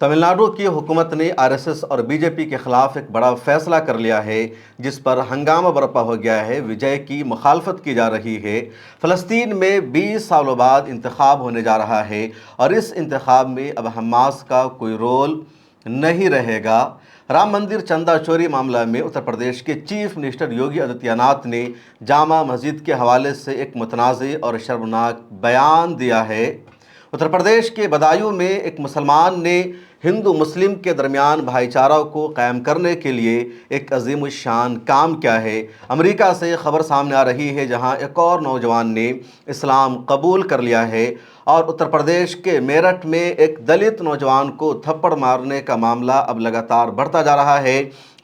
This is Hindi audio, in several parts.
तमिलनाडु की हुकूमत ने आरएसएस और बीजेपी के खिलाफ एक बड़ा फैसला कर लिया है, जिस पर हंगामा बरपा हो गया है। विजय की मुखालफत की जा रही है। फ़लस्तीन में 20 सालों बाद इंतखाब होने जा रहा है और इस इंतखाब में अब हमास का कोई रोल नहीं रहेगा। राम मंदिर चंदा चोरी मामला में उत्तर प्रदेश के चीफ मिनिस्टर योगी आदित्यनाथ ने जामा मस्जिद के हवाले से एक मुतनाज़ और शर्मनाक बयान दिया है। उत्तर प्रदेश के बदायूं में एक मुसलमान ने हिंदू मुस्लिम के दरमियान भाईचारा को कायम करने के लिए एक अजीम शान काम किया है। अमेरिका से खबर सामने आ रही है, जहां एक और नौजवान ने इस्लाम कबूल कर लिया है। और उत्तर प्रदेश के मेरठ में एक दलित नौजवान को थप्पड़ मारने का मामला अब लगातार बढ़ता जा रहा है।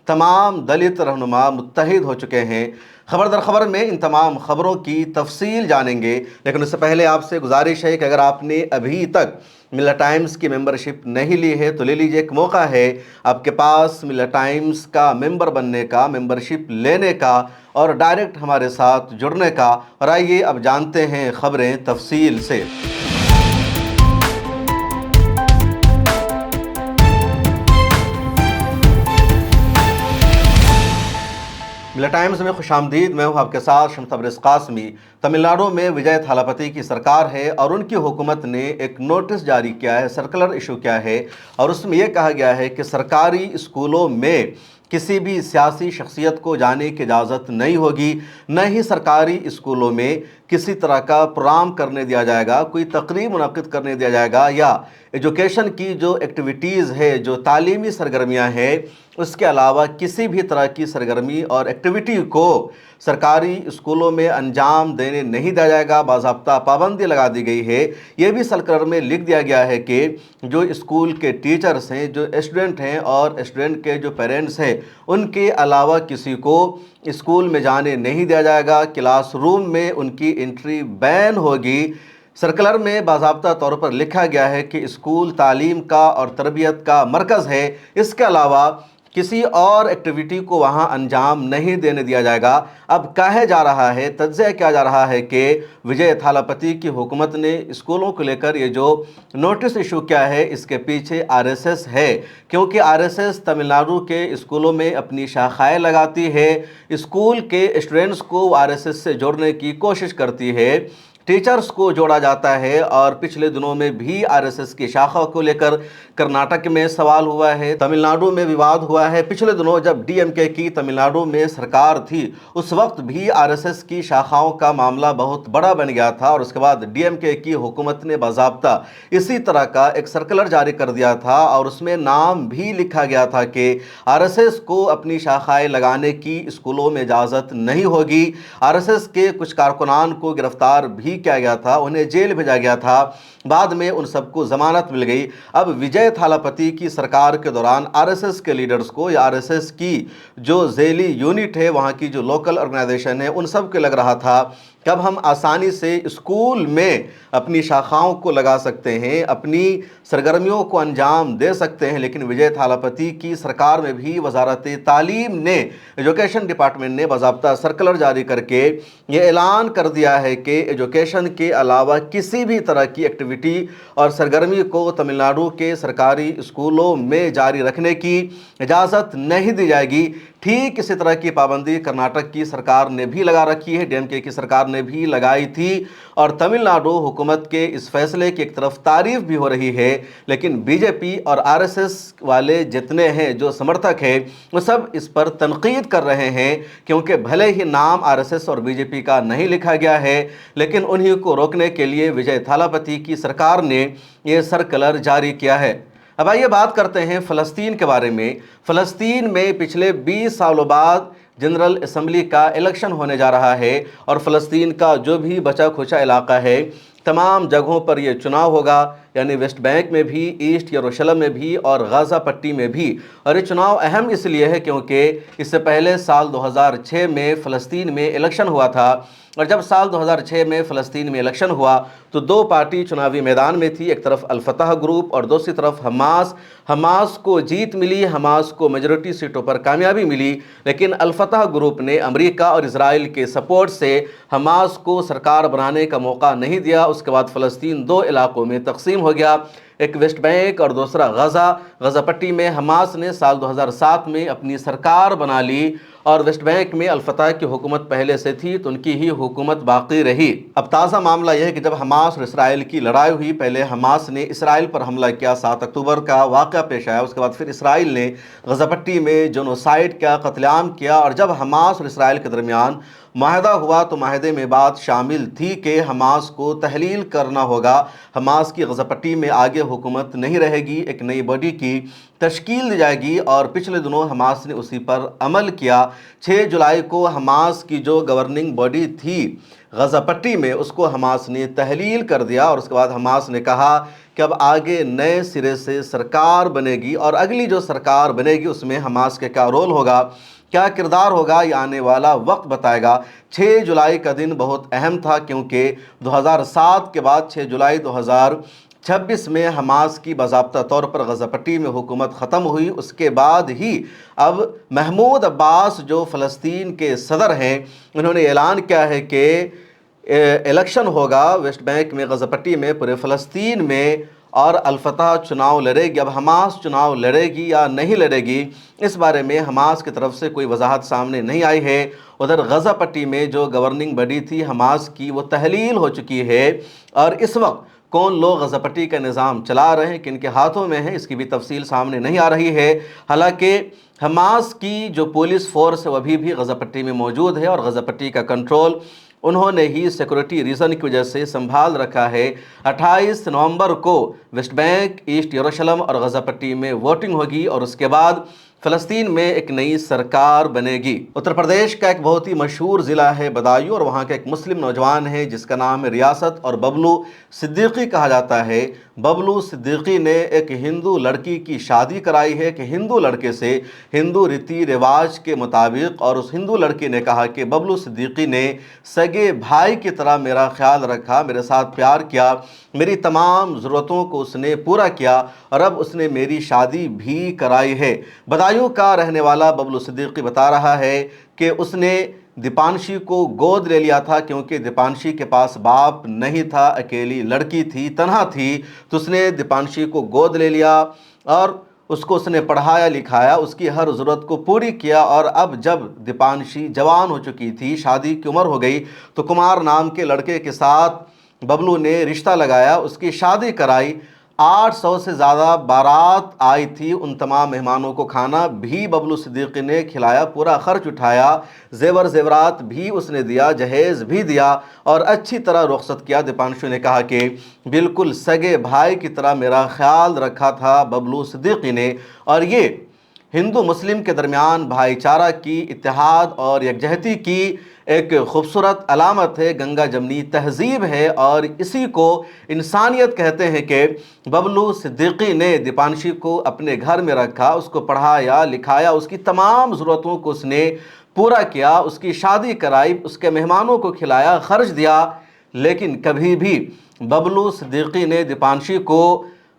तमाम दलित रहनुमा मुत्तहिद हो चुके हैं। खबर दर खबर में इन तमाम खबरों की तफसील जानेंगे, लेकिन उससे पहले आपसे गुजारिश है कि अगर आपने अभी तक मिल्ला टाइम्स की मेंबरशिप नहीं ली है तो ले लीजिए। एक मौका है आपके पास मिल्ला टाइम्स का मेंबर बनने का, मेंबरशिप लेने का और डायरेक्ट हमारे साथ जुड़ने का। और आइए अब जानते हैं खबरें तफसील से। मिल्ला टाइम्स में खुशामदीद। मैं हूँ आपके साथ शम्स तबरेज़ कासमी। तमिलनाडु में विजय थालापति की सरकार है और उनकी हुकूमत ने एक नोटिस जारी किया है, सर्कुलर इशू किया है और उसमें यह कहा गया है कि सरकारी स्कूलों में किसी भी सियासी शख्सियत को जाने की इजाज़त नहीं होगी, न ही सरकारी स्कूलों में किसी तरह का प्रोग्राम करने दिया जाएगा, कोई तकरीब मुनक़िद करने दिया जाएगा या एजुकेशन की जो एक्टिविटीज़ है, जो तालीमी सरगर्मियाँ हैं, उसके अलावा किसी भी तरह की सरगर्मी और एक्टिविटी को सरकारी स्कूलों में अंजाम देने नहीं दिया जाएगा। बाज़ाब्ता पाबंदी लगा दी गई है। ये भी सर्कुलर में लिख दिया गया है कि जो स्कूल के टीचर्स हैं, जो स्टूडेंट हैं और स्टूडेंट के जो पेरेंट्स हैं, उनके अलावा किसी को स्कूल में जाने नहीं दिया जाएगा। क्लासरूम में उनकी एंट्री बैन होगी। सर्कुलर में बाज़ाब्ता तौर पर लिखा गया है कि स्कूल तालीम का और तरबियत का मरकज़ है, इसके अलावा किसी और एक्टिविटी को वहां अंजाम नहीं देने दिया जाएगा। अब कहा जा रहा है, तज्ज़िया किया जा रहा है कि विजय थालापति की हुकूमत ने स्कूलों को लेकर ये जो नोटिस इशू किया है, इसके पीछे आरएसएस है, क्योंकि आरएसएस तमिलनाडु के स्कूलों में अपनी शाखाएं लगाती है। स्कूल के स्टूडेंट्स को आरएसएस से जोड़ने की कोशिश करती है, टीचर्स को जोड़ा जाता है। और पिछले दिनों में भी आरएसएस की शाखा को लेकर कर्नाटक में सवाल हुआ है, तमिलनाडु में विवाद हुआ है। पिछले दिनों जब डीएमके की तमिलनाडु में सरकार थी, उस वक्त भी आरएसएस की शाखाओं का मामला बहुत बड़ा बन गया था और उसके बाद डीएमके की हुकूमत ने बाज़ाब्ता इसी तरह का एक सर्कुलर जारी कर दिया था और उसमें नाम भी लिखा गया था कि आरएसएस को अपनी शाखाएं लगाने की स्कूलों में इजाज़त नहीं होगी। आरएसएस के कुछ कारकुनान को गिरफ्तार भी किया गया था, उन्हें जेल भेजा गया था। बाद में उन सबको जमानत मिल गई। अब विजय थालापति की सरकार के दौरान आरएसएस के लीडर्स को या आरएसएस की जो झेली यूनिट है, वहाँ की जो लोकल ऑर्गेनाइजेशन है, उन सब को लग रहा था कि अब हम आसानी से स्कूल में अपनी शाखाओं को लगा सकते हैं, अपनी सरगर्मियों को अंजाम दे सकते हैं। लेकिन विजय थालापति की सरकार में भी वजारत तालीम ने, एजुकेशन डिपार्टमेंट ने बाज़ाब्ता सर्कुलर जारी करके ये ऐलान कर दिया है कि एजुकेशन के अलावा किसी भी तरह की एक्टिविटी और सरगर्मी को तमिलनाडु के सरकारी स्कूलों में जारी रखने की इजाज़त नहीं दी जाएगी। ठीक इसी तरह की पाबंदी कर्नाटक की सरकार ने भी लगा रखी है, डीएमके की सरकार ने भी लगाई थी। और तमिलनाडु हुकूमत के इस फैसले की एक तरफ तारीफ भी हो रही है, लेकिन बीजेपी और आरएसएस वाले जितने हैं, जो समर्थक हैं, वो सब इस पर तनकीद कर रहे हैं, क्योंकि भले ही नाम आरएसएस और बीजेपी का नहीं लिखा गया है, लेकिन उन्हीं को रोकने के लिए विजय थालापति की सरकार ने ये सर्कुलर जारी किया है। अब आइए बात करते हैं फ़लस्तीन के बारे में। फ़लस्तीन में पिछले 20 सालों बाद जनरल असम्बली का इलेक्शन होने जा रहा है और फ़लस्तीन का जो भी बचा खुचा इलाका है, तमाम जगहों पर यह चुनाव होगा, यानी वेस्ट बैंक में भी, ईस्ट यरूशलेम में भी और गाज़ा पट्टी में भी। और ये चुनाव अहम इसलिए है क्योंकि इससे पहले साल 2006 में फ़लस्तीन में इलेक्शन हुआ था और जब साल 2006 में फ़लस्तीन में इलेक्शन हुआ तो दो पार्टी चुनावी मैदान में थी, एक तरफ अल-फतह ग्रुप और दूसरी तरफ हमास। हमास को जीत मिली, हमास को मेजॉरिटी सीटों पर कामयाबी मिली, लेकिन अल-फतह ग्रुप ने अमेरिका और इजराइल के सपोर्ट से हमास को सरकार बनाने का मौका नहीं दिया। उसके बाद फ़लस्तीन दो इलाकों में तकसीम हो गया। एक वेस्ट बैंक और दूसरा गजा पट्टी में हमास ने साल 2007 में अपनी सरकार बना ली और वेस्ट बैंक में अल-फतह की हुकूमत पहले से थी तो उनकी ही हुकूमत बाकी रही। अब ताज़ा मामला यह है कि जब हमास और इसराइल की लड़ाई हुई, पहले हमास ने इसराइल पर हमला किया, 7 अक्टूबर का वाक़या पेश आया। उसके बाद फिर इसराइल ने गजा पट्टी में जोनोसाइड किया, कत्लेआम किया। और जब हमास और इसराइल के दरमियान माहिदा हुआ तो माहिदे में बात शामिल थी कि हमास को तहलील करना होगा, हमास की गजा पट्टी में आगे हुकूमत नहीं रहेगी, एक नई बॉडी की तश्कील दी जाएगी। और पिछले दिनों हमास ने उसी पर अमल किया। 6 जुलाई को हमास की जो गवर्निंग बॉडी थी गजा पट्टी में, उसको हमास ने तहलील कर दिया। और उसके बाद हमास ने कहा कि अब आगे नए सिरे से सरकार बनेगी और अगली जो सरकार बनेगी उसमें हमास के क्या रोल होगा, क्या किरदार होगा, ये आने वाला वक्त बताएगा। 6 जुलाई का दिन बहुत अहम था क्योंकि 2007 के बाद 6 जुलाई 2026 में हमास की बाज़ाब्ता तौर पर गजा पट्टी में हुकूमत ख़त्म हुई। उसके बाद ही अब महमूद अब्बास जो फ़लस्तीन के सदर हैं, उन्होंने ऐलान किया है कि इलेक्शन होगा वेस्ट बैंक में, गजा पट्टी में, पूरे फ़लस्तीन में और अल-फतह चुनाव लड़ेगी। अब हमास चुनाव लड़ेगी या नहीं लड़ेगी, इस बारे में हमास की तरफ से कोई वजाहत सामने नहीं आई है। उधर गजा पट्टी में जो गवर्निंग बॉडी थी हमास की, वो तहलील हो चुकी है और इस वक्त कौन लोग गजा पट्टी का निज़ाम चला रहे हैं, किन के हाथों में है, इसकी भी तफसील सामने नहीं आ रही है। हालांकि हमास की जो पुलिस फोर्स है वह अभी भी गजा पट्टी में मौजूद है और गजा पट्टी का कंट्रोल उन्होंने ही सिक्योरिटी रीज़न की वजह से संभाल रखा है। 28 नवंबर को वेस्ट बैंक, ईस्ट यरूशलेम और गजा पट्टी में वोटिंग होगी और उसके बाद फ़लस्तीन में एक नई सरकार बनेगी। उत्तर प्रदेश का एक बहुत ही मशहूर ज़िला है बदायूं और वहाँ का एक मुस्लिम नौजवान है जिसका नाम है रियासत और बबलू सिद्दीकी कहा जाता है। बबलू सिद्दीकी ने एक हिंदू लड़की की शादी कराई है कि हिंदू लड़के से हिंदू रीति रिवाज के मुताबिक, और उस हिंदू लड़की ने कहा कि बबलू सिद्दीकी ने सगे भाई की तरह मेरा ख्याल रखा, मेरे साथ प्यार किया, मेरी तमाम ज़रूरतों को उसने पूरा किया और अब उसने मेरी शादी भी कराई है। बदायूं का रहने वाला बबलू सिद्दीकी बता रहा है कि उसने दीपांशी को गोद ले लिया था क्योंकि दीपांशी के पास बाप नहीं था, अकेली लड़की थी, तन्हा थी, तो उसने दीपांशी को गोद ले लिया और उसको उसने पढ़ाया लिखाया, उसकी हर ज़रूरत को पूरी किया। और अब जब दीपांशी जवान हो चुकी थी, शादी की उम्र हो गई, तो कुमार नाम के लड़के के साथ बबलू ने रिश्ता लगाया, उसकी शादी कराई। 800 से ज़्यादा बारात आई थी, उन तमाम मेहमानों को खाना भी बबलू सिद्दीकी ने खिलाया, पूरा खर्च उठाया, जेवर जेवरात भी उसने दिया, जहेज़ भी दिया और अच्छी तरह रुखसत किया। दीपांशु ने कहा कि बिल्कुल सगे भाई की तरह मेरा ख्याल रखा था बबलू सिद्दीकी ने। और ये हिंदू मुस्लिम के दरमियान भाईचारा की, इत्तेहाद और यकजहती की एक खूबसूरत अलामत है, गंगा जमनी तहजीब है और इसी को इंसानियत कहते हैं कि बबलू सिद्दीकी ने दीपांशी को अपने घर में रखा, उसको पढ़ाया लिखाया, उसकी तमाम ज़रूरतों को उसने पूरा किया, उसकी शादी कराई, उसके मेहमानों को खिलाया, खर्च दिया। लेकिन कभी भी बबलू सिद्दीकी ने दीपांशी को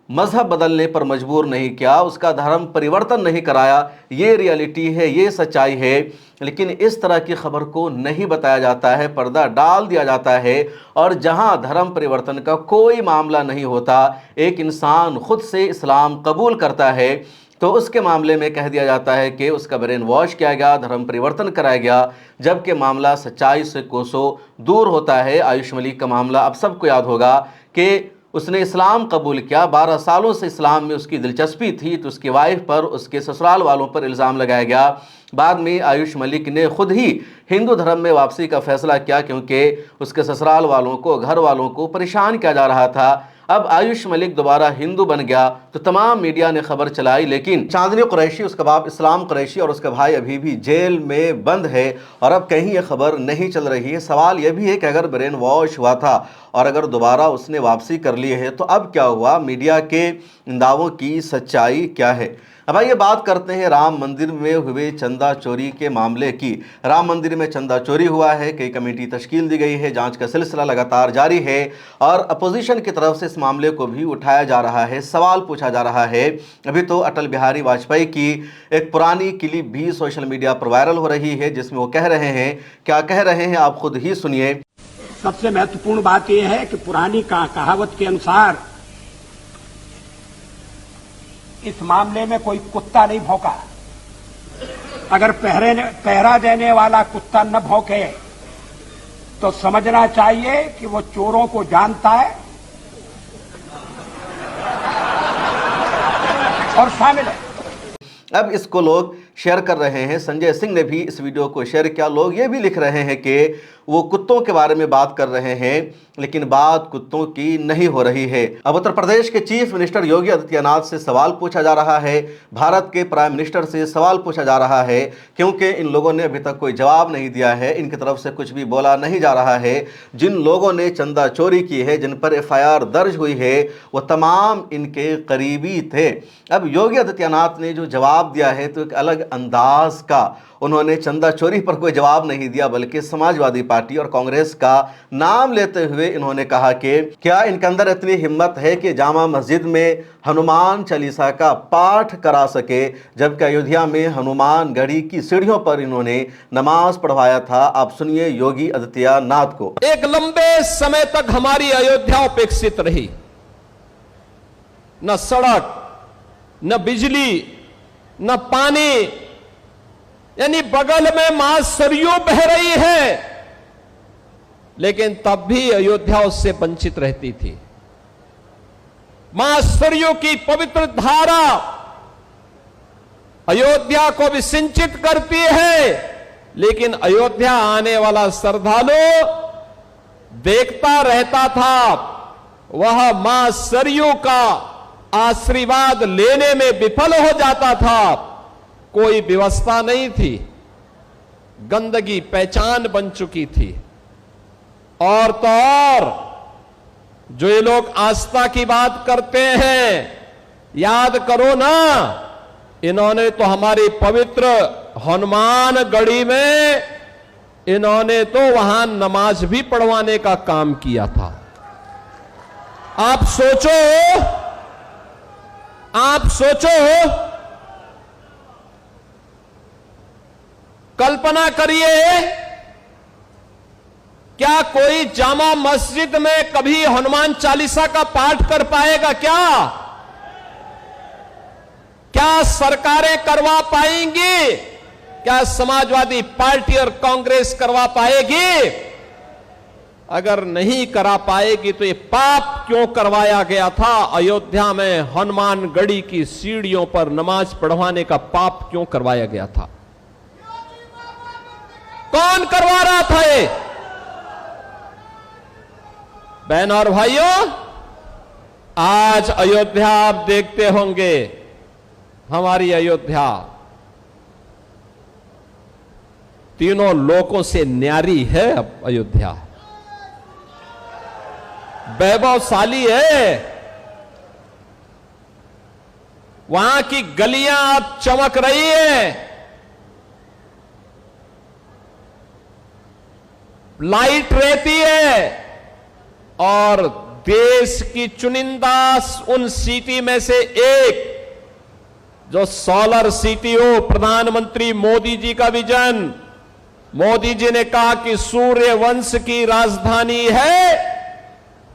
मज़हब बदलने पर मजबूर नहीं किया, उसका धर्म परिवर्तन नहीं कराया। ये रियलिटी है, ये सच्चाई है। लेकिन इस तरह की खबर को नहीं बताया जाता है, पर्दा डाल दिया जाता है और जहां धर्म परिवर्तन का कोई मामला नहीं होता, एक इंसान खुद से इस्लाम कबूल करता है तो उसके मामले में कह दिया जाता है कि उसका ब्रेन वॉश किया गया, धर्म परिवर्तन कराया गया, जबकि मामला सच्चाई से कोसों दूर होता है। आयुष मलिक का मामला अब सबको याद होगा कि उसने इस्लाम कबूल किया, 12 सालों से इस्लाम में उसकी दिलचस्पी थी, तो उसकी वाइफ पर, उसके ससुराल वालों पर इल्ज़ाम लगाया गया। बाद में आयुष मलिक ने खुद ही हिंदू धर्म में वापसी का फ़ैसला किया क्योंकि उसके ससुराल वालों को, घर वालों को परेशान किया जा रहा था। अब आयुष मलिक दोबारा हिंदू बन गया तो तमाम मीडिया ने खबर चलाई, लेकिन चांदनी कुरैशी, उसका बाप इस्लाम कुरैशी और उसका भाई अभी भी जेल में बंद है और अब कहीं ये खबर नहीं चल रही है। सवाल यह भी है कि अगर ब्रेन वॉश हुआ था और अगर दोबारा उसने वापसी कर ली है तो अब क्या हुआ, मीडिया के इन दावों की सच्चाई क्या है। अब आइए बात करते हैं राम मंदिर में हुए चंदा चोरी के मामले की। राम मंदिर में चंदा चोरी हुआ है, कई कमेटी तश्कील दी गई है, जांच का सिलसिला लगातार जारी है और अपोजिशन की तरफ से इस मामले को भी उठाया जा रहा है, सवाल पूछा जा रहा है। अभी तो अटल बिहारी वाजपेयी की एक पुरानी क्लिप भी सोशल मीडिया पर वायरल हो रही है जिसमें वो कह रहे हैं, क्या कह रहे हैं आप खुद ही सुनिए। सबसे महत्वपूर्ण बात यह है कि पुरानी कहावत के अनुसार इस मामले में कोई कुत्ता नहीं भौंका। अगर पहरा देने वाला कुत्ता न भौंके तो समझना चाहिए कि वो चोरों को जानता है और शामिल है। अब इसको लोग शेयर कर रहे हैं। संजय सिंह ने भी इस वीडियो को शेयर किया। लोग ये भी लिख रहे हैं कि वो कुत्तों के बारे में बात कर रहे हैं, लेकिन बात कुत्तों की नहीं हो रही है। अब उत्तर प्रदेश के चीफ मिनिस्टर योगी आदित्यनाथ से सवाल पूछा जा रहा है, भारत के प्राइम मिनिस्टर से सवाल पूछा जा रहा है, क्योंकि इन लोगों ने अभी तक कोई जवाब नहीं दिया है। इनकी तरफ से कुछ भी बोला नहीं जा रहा है। जिन लोगों ने चंदा चोरी की है, जिन पर FIR दर्ज हुई है, वो तमाम इनके करीबी थे। अब योगी आदित्यनाथ ने जो जवाब दिया है तो एक अलग अंदाज का, उन्होंने चंदा चोरी पर कोई जवाब नहीं दिया, बल्कि समाजवादी पार्टी और कांग्रेस का नाम लेते हुए इन्होंने कहा कि क्या इनके अंदर इतनी हिम्मत है कि जामा मस्जिद में हनुमान चालीसा का पाठ करा सके, जबकि अयोध्या में हनुमान गढ़ी की सीढ़ियों पर इन्होंने नमाज पढ़वाया था। आप सुनिए योगी आदित्यनाथ को। एक लंबे समय तक हमारी अयोध्या उपेक्षित रही, न सड़क, न बिजली, न पानी, यानी बगल में मां सरयू बह रही है, लेकिन तब भी अयोध्या उससे वंचित रहती थी। मां सरयू की पवित्र धारा अयोध्या को भी सिंचित करती है, लेकिन अयोध्या आने वाला श्रद्धालु देखता रहता था, वह मां सरयू का आशीर्वाद लेने में विफल हो जाता था। कोई व्यवस्था नहीं थी, गंदगी पहचान बन चुकी थी। और तो और जो ये लोग आस्था की बात करते हैं, याद करो ना, इन्होंने तो हमारी पवित्र हनुमान गढ़ी में इन्होंने तो वहां नमाज भी पढ़वाने का काम किया था। आप सोचो, कल्पना करिए, क्या कोई जामा मस्जिद में कभी हनुमान चालीसा का पाठ कर पाएगा? क्या सरकारें करवा पाएंगी? क्या समाजवादी पार्टी और कांग्रेस करवा पाएगी? अगर नहीं करा पाएगी तो ये पाप क्यों करवाया गया था? अयोध्या में हनुमान गढ़ी की सीढ़ियों पर नमाज पढ़वाने का पाप क्यों करवाया गया था? कौन करवा रहा था ये? बहन और भाइयों, आज अयोध्या आप देखते होंगे, हमारी अयोध्या तीनों लोकों से न्यारी है। अब अयोध्या वैभवशाली है। वहां की गलियां अब चमक रही है, लाइट रहती है, और देश की चुनिंदा उन सिटी में से एक जो सोलर सिटी हो, प्रधानमंत्री मोदी जी का विजन। मोदी जी ने कहा कि सूर्य वंश की राजधानी है,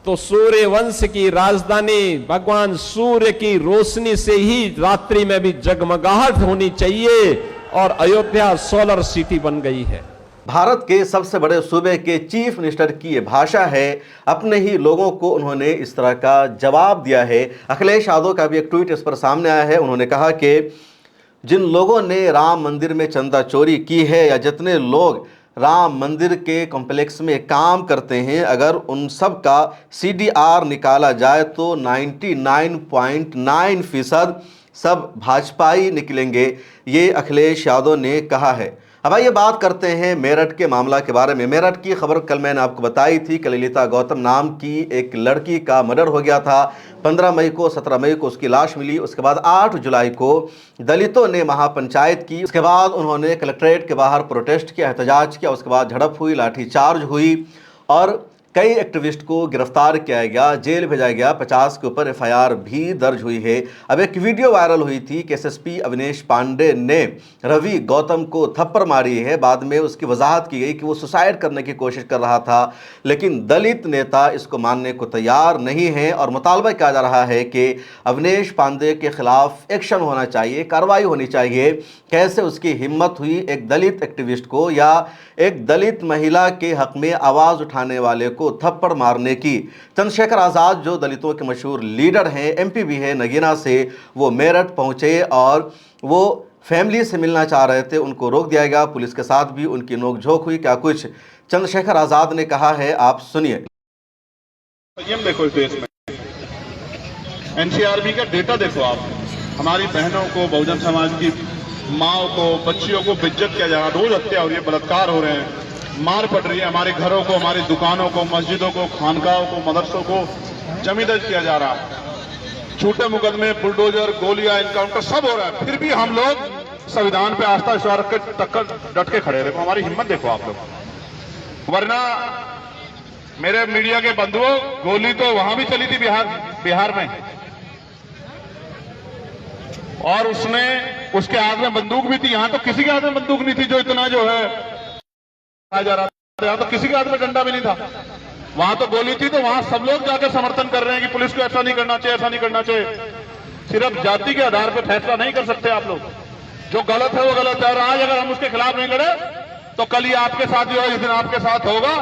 तो सूर्य वंश की राजधानी भगवान सूर्य की रोशनी से ही रात्रि में भी जगमगाहट होनी चाहिए, और अयोध्या सोलर सिटी बन गई है। भारत के सबसे बड़े सूबे के चीफ मिनिस्टर की ये भाषा है। अपने ही लोगों को उन्होंने इस तरह का जवाब दिया है। अखिलेश यादव का भी एक ट्वीट इस पर सामने आया है। उन्होंने कहा कि जिन लोगों ने राम मंदिर में चंदा चोरी की है, या जितने लोग राम मंदिर के कॉम्प्लेक्स में काम करते हैं, अगर उन सब का CDR निकाला जाए तो 99.9% सब भाजपाई निकलेंगे, ये अखिलेश यादव ने कहा है। अब आइए बात करते हैं मेरठ के मामला के बारे में। मेरठ की खबर कल मैंने आपको बताई थी कि ललिता गौतम नाम की एक लड़की का मर्डर हो गया था। 15 मई को, 17 मई को उसकी लाश मिली। उसके बाद 8 जुलाई को दलितों ने महापंचायत की। उसके बाद उन्होंने कलेक्ट्रेट के बाहर प्रोटेस्ट किया, एहतजाज किया। उसके बाद झड़प हुई, लाठीचार्ज हुई, और कई एक्टिविस्ट को गिरफ्तार किया गया, जेल भेजा गया, 50 के ऊपर एफआईआर भी दर्ज हुई है। अब एक वीडियो वायरल हुई थी कि एसएसपी अविनेश पांडे ने रवि गौतम को थप्पड़ मारी है। बाद में उसकी वजाहत की गई कि वो सुसाइड करने की कोशिश कर रहा था, लेकिन दलित नेता इसको मानने को तैयार नहीं है और मुतालबा किया जा रहा है कि अविनेश पांडे के खिलाफ एक्शन होना चाहिए, कार्रवाई होनी चाहिए। कैसे उसकी हिम्मत हुई एक दलित एक्टिविस्ट को या एक दलित महिला के हक में आवाज़ उठाने वाले को थप्पड़ मारने की। चंद्रशेखर आज़ाद जो दलितों के मशहूर लीडर हैं, एमपी भी है नगीना से, वो मेरठ पहुंचे और वो फैमिली से मिलना चाह रहे थे, उनको रोक दिया गया। पुलिस के साथ भी उनकी नोकझोंक हुई। क्या कुछ चंद्रशेखर आज़ाद ने कहा है, आप सुनिए। देखो इस देश में एनसीआरबी का डेटा देखो आप, हमारी बहनों को, बहुजन समाज की माओ को, बच्चियों को बेइज्जत किया जा रहा है, रोज हत्या हो रही है, बलात्कार हो रहे हैं, मार पड़ रही है, हमारे घरों को, हमारी दुकानों को, मस्जिदों को, खानकाहों को, मदरसों को जमींदर्ज किया जा रहा है, झूठे मुकदमे, बुलडोजर, गोलियां, इनकाउंटर सब हो रहा है। फिर भी हम लोग संविधान पे आस्था विश्वास रख के टक्कर डट के खड़े रहे। हमारी हिम्मत देखो आप लोग। वरना मेरे मीडिया के बंधुओं, गोली तो वहां भी चली थी बिहार में, और उसके हाथ में बंदूक भी थी। यहां तो किसी के हाथ में बंदूक नहीं थी जो इतना जो है जा रहा था। यहां तो किसी के हाथ में डंडा भी नहीं था, वहां तो गोली थी। तो वहां सब लोग जाकर समर्थन कर रहे हैं कि पुलिस को ऐसा नहीं करना चाहिए, ऐसा नहीं करना चाहिए। सिर्फ जाति के आधार पर फैसला नहीं कर सकते आप लोग। जो गलत है वो गलत है, और आज अगर हम उसके खिलाफ नहीं लड़े तो कल ही आपके साथ जो है, जिस दिन आपके साथ होगा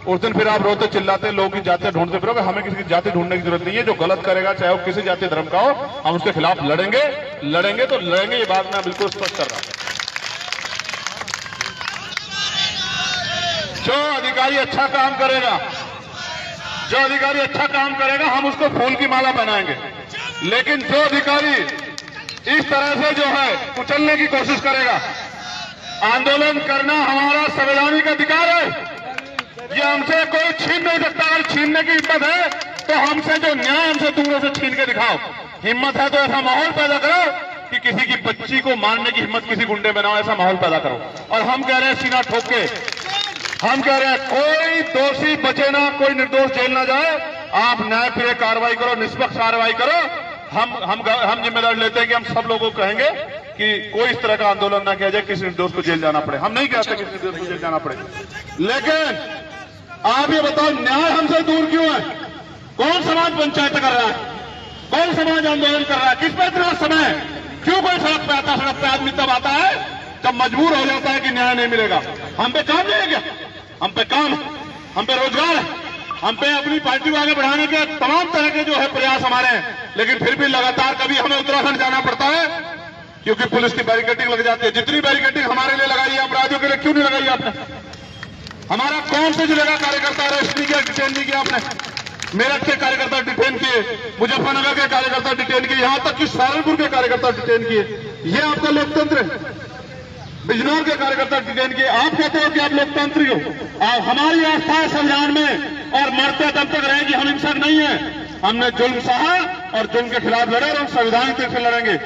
उस दिन फिर आप रोते चिल्लाते लोगों की जाति ढूंढते फिरोगे। हमें किसी की जाति ढूंढने की जरूरत नहीं है। जो गलत करेगा, चाहे वो किसी जाति धर्म का हो, हम उसके खिलाफ लड़ेंगे तो लड़ेंगे। ये बात मैं बिल्कुल स्पष्ट कर रहा हूं। जो अधिकारी अच्छा काम करेगा हम उसको फूल की माला पहनाएंगे। लेकिन जो अधिकारी इस तरह से जो है कुचलने की कोशिश करेगा, आंदोलन करना हमारा संवैधानिक अधिकार है, ये हमसे कोई छीन नहीं सकता। अगर छीनने की हिम्मत है तो हमसे जो न्याय हमसे दूरों से छीन के दिखाओ। हिम्मत है तो ऐसा माहौल पैदा करो कि किसी की बच्ची को मारने की हिम्मत किसी गुंडे बनाओ, ऐसा माहौल पैदा करो। और हम कह रहे हैं सीना ठोक के, हम कह रहे हैं कोई दोषी बचे ना, कोई निर्दोष जेल ना जाए। आप न्यायप्रिय कार्रवाई करो, निष्पक्ष कार्रवाई करो। हम जिम्मेदारी लेते हैं कि हम सब लोगों को कहेंगे कि कोई इस तरह का आंदोलन ना किया जाए, किसी निर्दोष को जेल जाना पड़े। हम नहीं कहते किसी निर्दोष को जेल जाना पड़े, लेकिन आप ये बताओ न्याय हमसे दूर क्यों है? कौन समाज पंचायत कर रहा है? कौन समाज आंदोलन कर रहा है? किस पे इतना समय? क्यों कोई सड़क पे आता? सड़क पे आदमी तब आता है जब मजबूर हो जाता है कि न्याय नहीं मिलेगा। हम पे काम नहीं है क्या? हम पे काम, हम पे रोजगार है, हम पे अपनी पार्टी को आगे बढ़ाने के तमाम तरह के जो है प्रयास हमारे हैं। लेकिन फिर भी लगातार कभी हमें उत्तराखंड जाना पड़ता है क्योंकि पुलिस की बैरिकेडिंग लग जाती है। जितनी बैरिकेडिंग हमारे लिए लगाई है, अपराधियों के लिए क्यों नहीं लगाई आपने? हमारा कौन से जिले का कार्यकर्ता अरेस्ट नहीं किया, डिटेन नहीं किया आपने? मेरठ के कार्यकर्ता डिटेन किए, मुजफ्फरनगर के कार्यकर्ता डिटेन किए, यहां तक कि सहारनपुर के कार्यकर्ता डिटेन किए। ये आपका लोकतंत्र है? बिजनौर के कार्यकर्ता डिटेन किए। आप कहते हो कि आप लोकतांत्रिक हो। हमारी आस्था है संविधान में और मरते दम तक रहेगी। हम हिंसक नहीं है। हमने जुल्म सहा और जुल्म के खिलाफ लड़े और हम संविधानिक रूप से लड़ेंगे।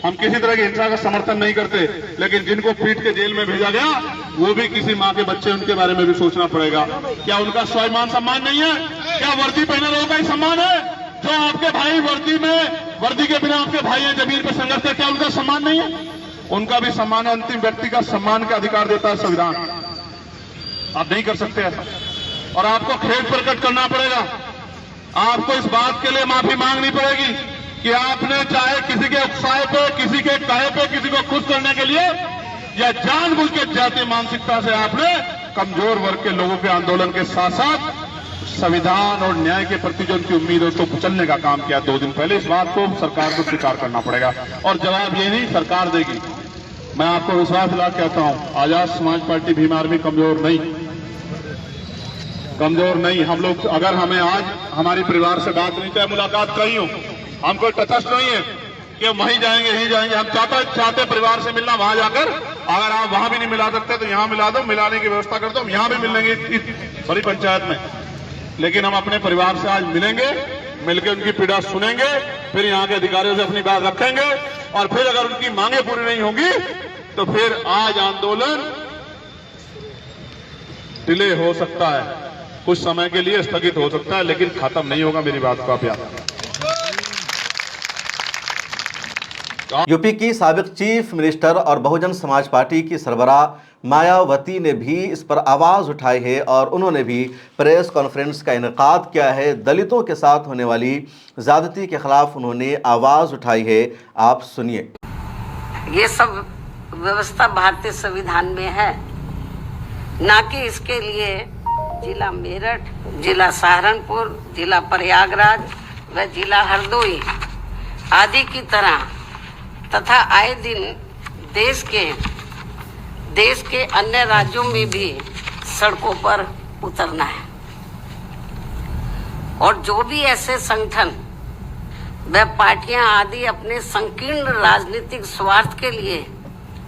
हम किसी तरह की हिंसा का समर्थन नहीं करते। लेकिन जिनको पीट के जेल में भेजा गया, वो भी किसी मां के बच्चे, उनके बारे में भी सोचना पड़ेगा। क्या उनका स्वाभिमान सम्मान नहीं है? क्या वर्दी पहने लोगों का ही सम्मान है? जो आपके भाई वर्दी के बिना आपके भाई हैं, जमीन पर संघर्ष है, क्या उनका सम्मान नहीं है? उनका भी सम्मान है। अंतिम व्यक्ति का सम्मान का अधिकार देता है संविधान। आप नहीं कर सकते ऐसा, और आपको खेद प्रकट करना पड़ेगा। आपको इस बात के लिए माफी मांगनी पड़ेगी कि आपने चाहे किसी के उत्साह पे, किसी के कहे पे, किसी को खुश करने के लिए या जानबूझ के जातीय मानसिकता से आपने कमजोर वर्ग के लोगों के आंदोलन के साथ साथ संविधान और न्याय के प्रति जो उनकी उम्मीद है उसको कुचलने का काम किया 2 दिन पहले। इस बात को सरकार को स्वीकार करना पड़ेगा और जवाब ये नहीं सरकार देगी। मैं आपको विश्वास दिला कहता हूं, आजाद समाज पार्टी भीम आर्मी कमजोर नहीं। हम लोग, अगर हमें आज हमारे परिवार से बात नहीं, चाहे मुलाकात कहीं हो, हम कोई तटस्थ नहीं है कि वहीं जाएंगे यहीं जाएंगे। हम चाहते परिवार से मिलना, वहां जाकर अगर आप वहां भी नहीं मिला सकते तो यहां मिला दो, मिलाने की व्यवस्था कर दो, हम यहां भी मिल लेंगे इस बड़ी पंचायत में। लेकिन हम अपने परिवार से आज मिलेंगे, मिलकर उनकी पीड़ा सुनेंगे, फिर यहाँ के अधिकारियों से अपनी बात रखेंगे और फिर अगर उनकी मांगे पूरी नहीं होंगी तो फिर आज आंदोलन डिले हो सकता है। कुछ समय के लिए स्थगित हो सकता है, लेकिन खत्म नहीं होगा। मेरी बात को आप याद रखें। यूपी की साबिक चीफ मिनिस्टर और बहुजन समाज पार्टी की सरबराह मायावती ने भी इस पर आवाज़ उठाई है और उन्होंने भी प्रेस कॉन्फ्रेंस का इनेकाद किया है। दलितों के साथ होने वाली ज़्यादती के खिलाफ उन्होंने आवाज़ उठाई है। आप सुनिए। ये सब व्यवस्था भारतीय संविधान में है, ना कि इसके लिए जिला मेरठ, जिला सहारनपुर, जिला प्रयागराज व जिला हरदोई आदि की तरह तथा आए दिन देश के अन्य राज्यों में भी सड़कों पर उतरना है। और जो भी ऐसे संगठन व पार्टियां आदि अपने संकीर्ण राजनीतिक स्वार्थ के लिए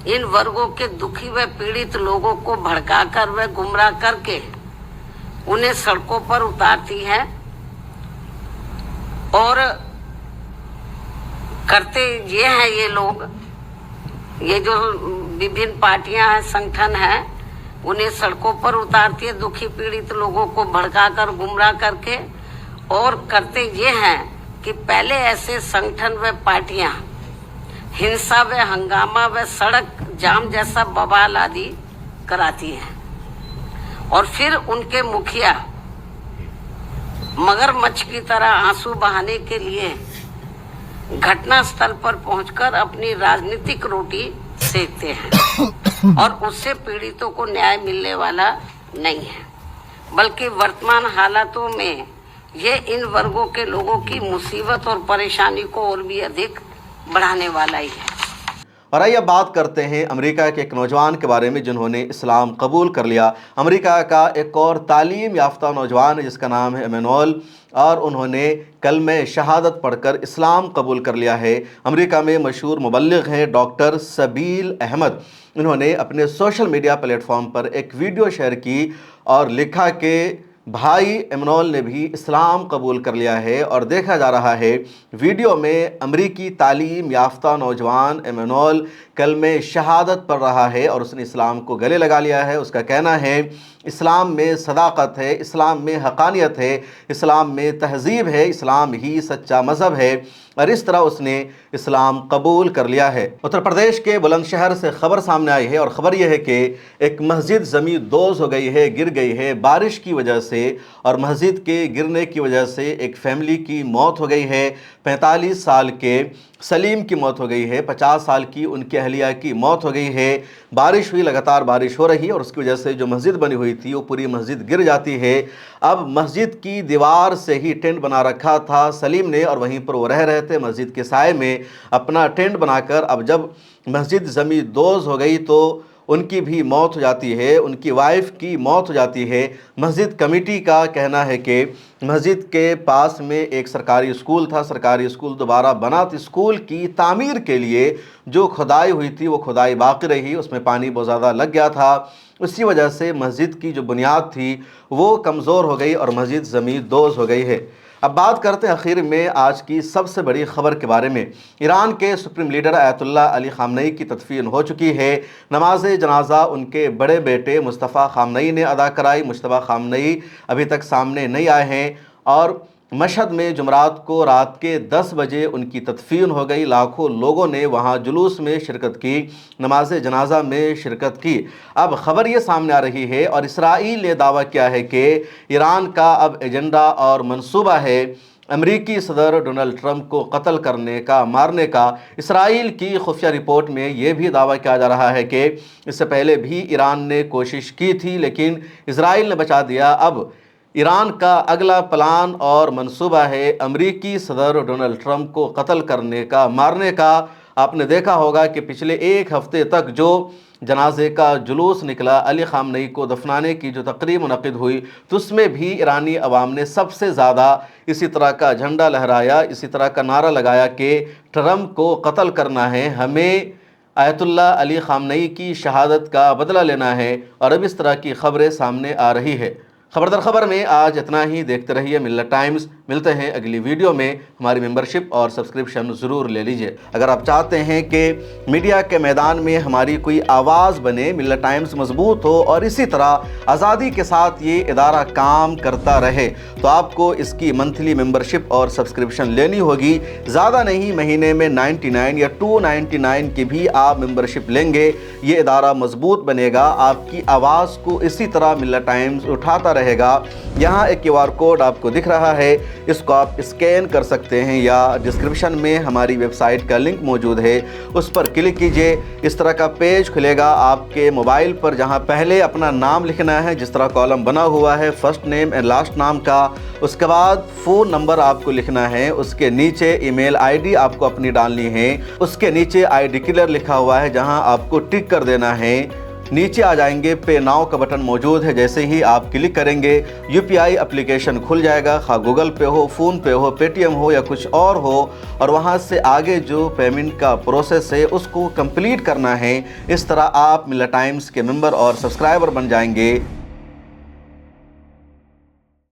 इन वर्गों के दुखी व पीड़ित लोगों को भड़काकर व गुमराह करके उन्हें सड़कों पर उतारती है और करते ये हैं, ये लोग, ये जो विभिन्न पार्टियां हैं, संगठन हैं, उन्हें सड़कों पर उतारती है दुखी पीड़ित लोगों को भड़काकर गुमराह करके। और करते ये हैं कि पहले ऐसे संगठन व पार्टियां हिंसा व हंगामा व सड़क जाम जैसा बवाल आदि कराती हैं और फिर उनके मुखिया मगरमच्छ की तरह आंसू बहाने के लिए घटना स्थल पर पहुंचकर अपनी राजनीतिक रोटी सेकते हैं और उससे पीड़ितों को न्याय मिलने वाला नहीं है, बल्कि वर्तमान हालातों में ये इन वर्गों के लोगों की मुसीबत और परेशानी को और भी अधिक बढ़ाने वाला ही है। और आइए बात करते हैं अमेरिका के एक नौजवान के बारे में जिन्होंने इस्लाम कबूल कर लिया। अमेरिका का एक और तालीम याफ्ता नौजवान है जिसका नाम है इमैनुअल, और उन्होंने कलमे शहादत पढ़कर इस्लाम कबूल कर लिया है। अमेरिका में मशहूर मुबल्लिग हैं डॉक्टर सबील अहमद। इन्होंने अपने सोशल मीडिया प्लेटफॉर्म पर एक वीडियो शेयर की और लिखा कि भाई इमैनुअल ने भी इस्लाम कबूल कर लिया है। और देखा जा रहा है वीडियो में अमरीकी तालीम याफ्ता नौजवान इमैनुअल कलमे शहादत पढ़ रहा है और उसने इस्लाम को गले लगा लिया है। उसका कहना है इस्लाम में सदाकत है, इस्लाम में हक़ानियत है, इस्लाम में तहज़ीब है, इस्लाम ही सच्चा मज़हब है, और इस तरह उसने इस्लाम कबूल कर लिया है। उत्तर प्रदेश के बुलंदशहर से ख़बर सामने आई है और ख़बर यह है कि एक मस्जिद ज़मीन दोज़ हो गई है, गिर गई है बारिश की वजह से, और मस्जिद के गिरने की वजह से एक फ़ैमिली की मौत हो गई है। 45 साल के सलीम की मौत हो गई है, 50 साल की उनकी अहलिया की मौत हो गई है। बारिश हुई, लगातार बारिश हो रही है और उसकी वजह से जो मस्जिद बनी हुई थी वो पूरी मस्जिद गिर जाती है। अब मस्जिद की दीवार से ही टेंट बना रखा था सलीम ने और वहीं पर वो रह रहे थे मस्जिद के साए में अपना टेंट बनाकर। अब जब मस्जिद ज़मीन दोज़ हो गई तो उनकी भी मौत हो जाती है, उनकी वाइफ की मौत हो जाती है। मस्जिद कमेटी का कहना है कि मस्जिद के पास में एक सरकारी स्कूल था, सरकारी स्कूल दोबारा बना तो स्कूल की तामीर के लिए जो खुदाई हुई थी वो खुदाई बाकी रही, उसमें पानी बहुत ज़्यादा लग गया था। उसी वजह से मस्जिद की जो बुनियाद थी वो कमज़ोर हो गई और मस्जिद ज़मीन दोज़ हो गई है। अब बात करते हैं आखिर में आज की सबसे बड़ी ख़बर के बारे में। ईरान के सुप्रीम लीडर आयतुल्लाह अली ख़ामनई की तदफीन हो चुकी है। नमाज जनाजा उनके बड़े बेटे मुस्तफ़ा ख़ामनई ने अदा कराई। मुस्तफ़ा ख़ामनई अभी तक सामने नहीं आए हैं और मशहद में जुमरात को रात के 10 बजे उनकी तदफीन हो गई। लाखों लोगों ने वहाँ जुलूस में शिरकत की, नमाज जनाजा में शिरकत की। अब ख़बर ये सामने आ रही है और इसराइल ने दावा किया है कि ईरान का अब एजेंडा और मंसूबा है अमरीकी सदर डोनाल्ड ट्रंप को कत्ल करने का, मारने का। इसराइल की खुफिया रिपोर्ट में ये भी दावा किया जा रहा है कि इससे पहले भी ईरान ने कोशिश की थी लेकिन इसराइल ने बचा दिया। अब ईरान का अगला प्लान और मंसूबा है अमरीकी सदर डोनाल्ड ट्रंप को कत्ल करने का, मारने का। आपने देखा होगा कि पिछले एक हफ्ते तक जो जनाजे का जुलूस निकला, अली ख़ामनई को दफनाने की जो तकरीब मुनक़िद हुई, तो उसमें भी ईरानी अवाम ने सबसे ज़्यादा इसी तरह का झंडा लहराया, इसी तरह का नारा लगाया कि ट्रंप को कत्ल करना है, हमें आयतुल्लाह अली ख़ामनई की शहादत का बदला लेना है। और अब इस तरह की ख़बरें सामने आ रही है। खबर दर खबर में आज इतना ही। देखते रहिए मिल्लत टाइम्स। मिलते हैं अगली वीडियो में। हमारी मेंबरशिप और सब्सक्रिप्शन ज़रूर ले लीजिए। अगर आप चाहते हैं कि मीडिया के मैदान में हमारी कोई आवाज़ बने, मिल्लत टाइम्स मजबूत हो और इसी तरह आज़ादी के साथ ये इदारा काम करता रहे, तो आपको इसकी मंथली मेंबरशिप और सब्सक्रिप्शन लेनी होगी। ज़्यादा नहीं, महीने में 99 या 299 की भी आप मेंबरशिप लेंगे, ये इदारा मजबूत बनेगा। आपकी आवाज़ को इसी तरह मिल्लत टाइम्स उठाता रहेगा। यहाँ एक QR कोड आपको दिख रहा है, इसको आप स्कैन कर सकते हैं या डिस्क्रिप्शन में हमारी वेबसाइट का लिंक मौजूद है, उस पर क्लिक कीजिए। इस तरह का पेज खुलेगा आपके मोबाइल पर, जहां पहले अपना नाम लिखना है, जिस तरह कॉलम बना हुआ है फर्स्ट नेम एंड लास्ट नाम का। उसके बाद फ़ोन नंबर आपको लिखना है, उसके नीचे ईमेल ID आपको अपनी डालनी है, उसके नीचे आई डिक्लेयर लिखा हुआ है जहां आपको टिक कर देना है। नीचे आ जाएंगे, पे नाउ का बटन मौजूद है, जैसे ही आप क्लिक करेंगे UPI एप्लीकेशन खुल जाएगा, खा गूगल पे हो, फ़ोन पे हो, पेटीएम हो या कुछ और हो, और वहां से आगे जो पेमेंट का प्रोसेस है उसको कंप्लीट करना है। इस तरह आप मिल्लत टाइम्स के मेंबर और सब्सक्राइबर बन जाएंगे।